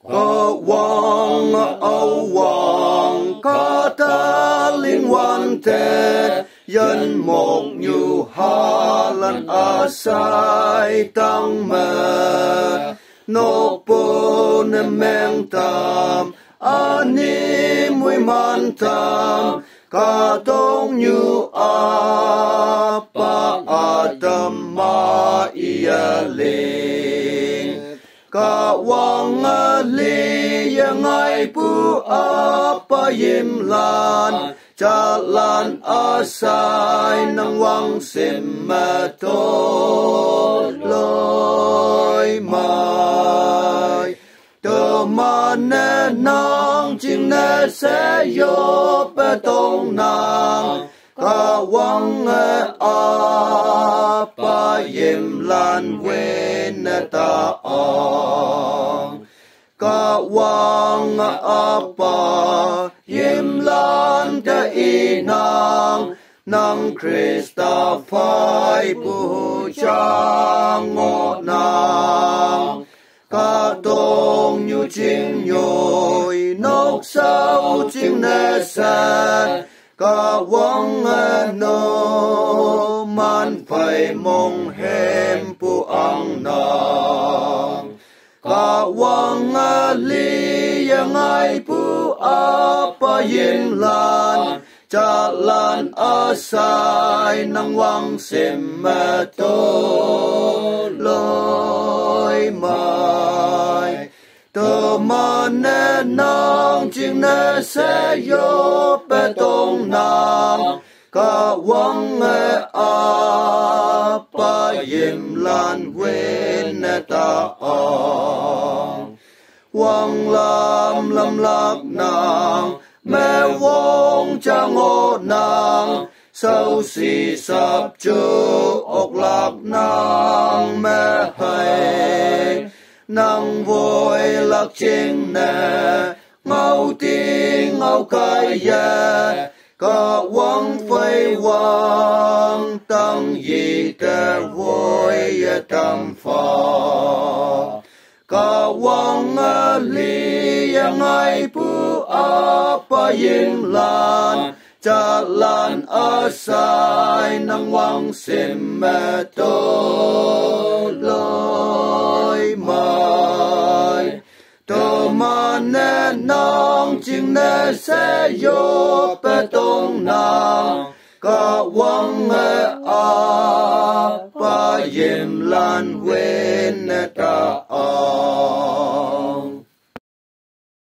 có vang âu vang ca ta linh quan thế dân một nhu hà lan a sai tăng mơ nô bồ nê meng tam ani mui man tam ca tông nhu a pa adam ma ia linh ca wang li yang ai pu a pa yim lan cha lan a sai nang wang sim ma to loi mai to ma ne nang ching ne se yo pe tong nang ca wang a pa yim lan wen ta ong ca wang a pa yim lan ta i nang Krista phai pu cha ngô nang ca tông nhu chinh nhồi nóc sao chinh nê san ca wang no man phai mong hem pu ang nang ca wang li yang ai pu a pa yin lan cha lan a sai nang wang sim ma to loi mai to ma ne nang ching ne se yo pe tong nang ca wang a pa yim lan wen ta ong wang lam lak nang mẹ vong cha ngô nàng sau si sập chư ốc lạc nàng mẹ hay nàng vui lạc chinh nè ngâu tiếng ngâu cay ya ca quang phây quang tăng gì ta vui tâm phò ca quang li yang ai pu a pa yin lan cha lan a sai nang wang sim ma to loi mai to ma ne nang ching ne se yo pe tong nang ca wang a pa yin lan wen ta a